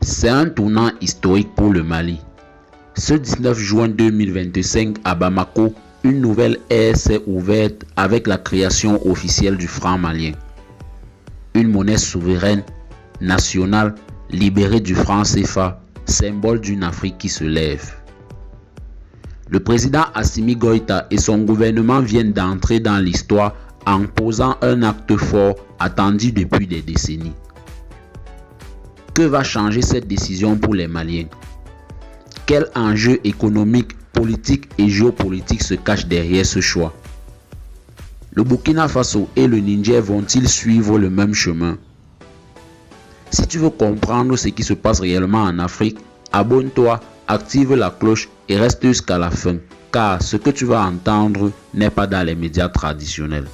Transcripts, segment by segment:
C'est un tournant historique pour le Mali. Ce 19 juin 2025 à Bamako, une nouvelle ère s'est ouverte avec la création officielle du franc malien. Une monnaie souveraine, nationale, libérée du franc CFA, symbole d'une Afrique qui se lève. Le président Assimi Goïta et son gouvernement viennent d'entrer dans l'histoire en posant un acte fort attendu depuis des décennies. Que va changer cette décision pour les Maliens? Quels enjeux économiques, politiques et géopolitiques se cachent derrière ce choix? Le Burkina Faso et le Niger vont-ils suivre le même chemin? Si tu veux comprendre ce qui se passe réellement en Afrique, abonne-toi, active la cloche et reste jusqu'à la fin, car ce que tu vas entendre n'est pas dans les médias traditionnels.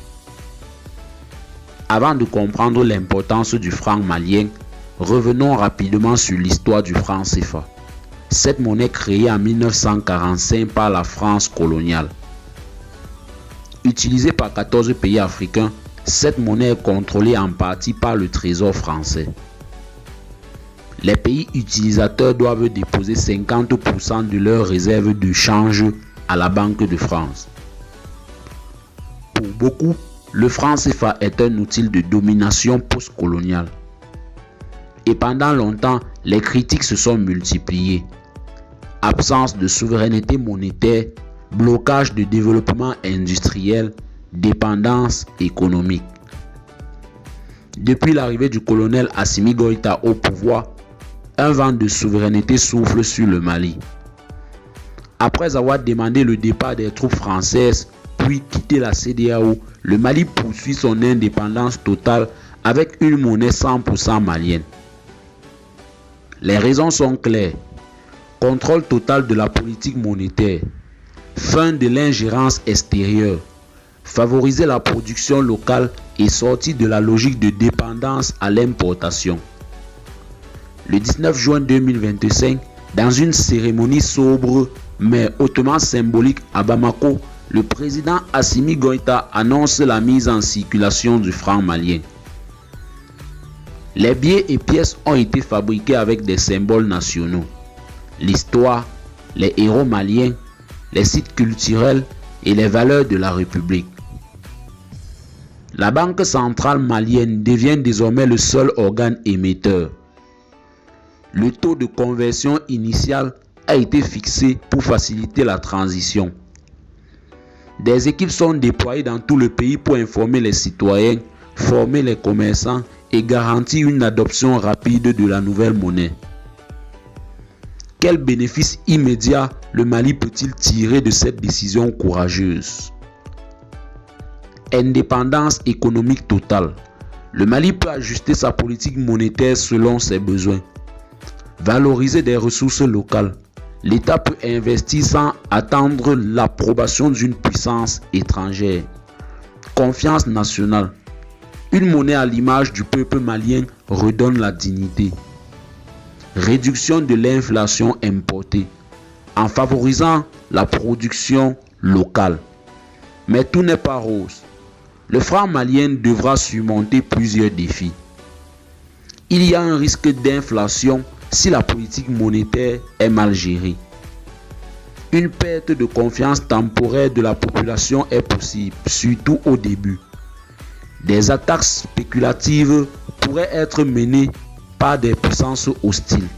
Avant de comprendre l'importance du franc malien, revenons rapidement sur l'histoire du franc CFA. Cette monnaie créée en 1945 par la France coloniale. Utilisée par 14 pays africains, cette monnaie est contrôlée en partie par le Trésor français. Les pays utilisateurs doivent déposer 50% de leurs réserves de change à la Banque de France. Pour beaucoup, le franc CFA est un outil de domination postcoloniale. Et pendant longtemps, les critiques se sont multipliées. Absence de souveraineté monétaire, blocage de développement industriel, dépendance économique. Depuis l'arrivée du colonel Assimi Goïta au pouvoir, un vent de souveraineté souffle sur le Mali. Après avoir demandé le départ des troupes françaises, puis quitté la CEDEAO, le Mali poursuit son indépendance totale avec une monnaie 100% malienne. Les raisons sont claires. Contrôle total de la politique monétaire. Fin de l'ingérence extérieure. Favoriser la production locale et sortir de la logique de dépendance à l'importation. Le 19 juin 2025, dans une cérémonie sobre mais hautement symbolique à Bamako, le président Assimi Goïta annonce la mise en circulation du franc malien. Les billets et pièces ont été fabriqués avec des symboles nationaux. L'histoire, les héros maliens, les sites culturels et les valeurs de la République. La Banque centrale malienne devient désormais le seul organe émetteur. Le taux de conversion initial a été fixé pour faciliter la transition. Des équipes sont déployées dans tout le pays pour informer les citoyens, former les commerçants et garantir une adoption rapide de la nouvelle monnaie. Quel bénéfice immédiat le Mali peut-il tirer de cette décision courageuse? Indépendance économique totale. Le Mali peut ajuster sa politique monétaire selon ses besoins. Valoriser des ressources locales. L'État peut investir sans attendre l'approbation d'une puissance étrangère. Confiance nationale. Une monnaie à l'image du peuple malien redonne la dignité. Réduction de l'inflation importée en favorisant la production locale. Mais tout n'est pas rose. Le franc malien devra surmonter plusieurs défis. Il y a un risque d'inflation si la politique monétaire est mal gérée. Une perte de confiance temporaire de la population est possible, surtout au début. Des attaques spéculatives pourraient être menées par des puissances hostiles.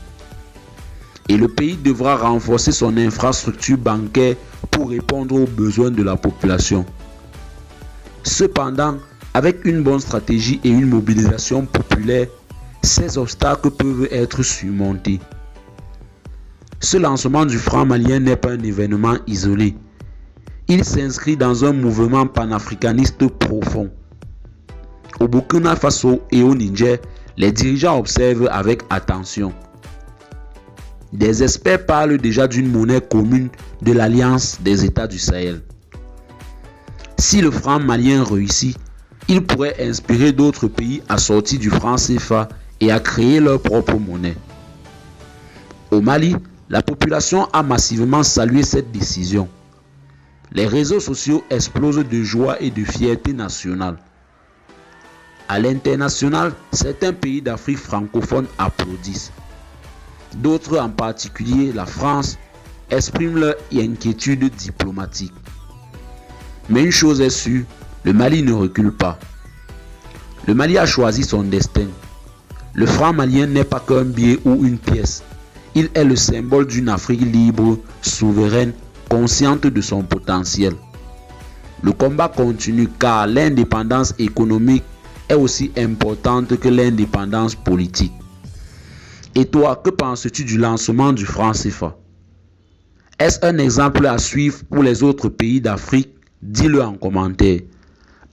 Et le pays devra renforcer son infrastructure bancaire pour répondre aux besoins de la population. Cependant, avec une bonne stratégie et une mobilisation populaire, ces obstacles peuvent être surmontés. Ce lancement du franc malien n'est pas un événement isolé. Il s'inscrit dans un mouvement panafricaniste profond. Au Burkina Faso et au Niger, les dirigeants observent avec attention. Des experts parlent déjà d'une monnaie commune de l'Alliance des États du Sahel. Si le franc malien réussit, il pourrait inspirer d'autres pays à sortir du franc CFA et à créer leur propre monnaie. Au Mali, la population a massivement salué cette décision. Les réseaux sociaux explosent de joie et de fierté nationale. À l'international, certains pays d'Afrique francophone applaudissent. D'autres, en particulier la France, expriment leur inquiétude diplomatique. Mais une chose est sûre, le Mali ne recule pas. Le Mali a choisi son destin. Le franc malien n'est pas qu'un billet ou une pièce. Il est le symbole d'une Afrique libre, souveraine, consciente de son potentiel. Le combat continue car l'indépendance économique est aussi importante que l'indépendance politique. Et toi, que penses-tu du lancement du franc CFA? Est-ce un exemple à suivre pour les autres pays d'Afrique? Dis-le en commentaire.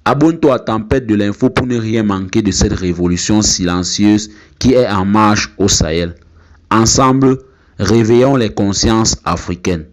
Abonne-toi à Tempête de l'info pour ne rien manquer de cette révolution silencieuse qui est en marche au Sahel. Ensemble, réveillons les consciences africaines.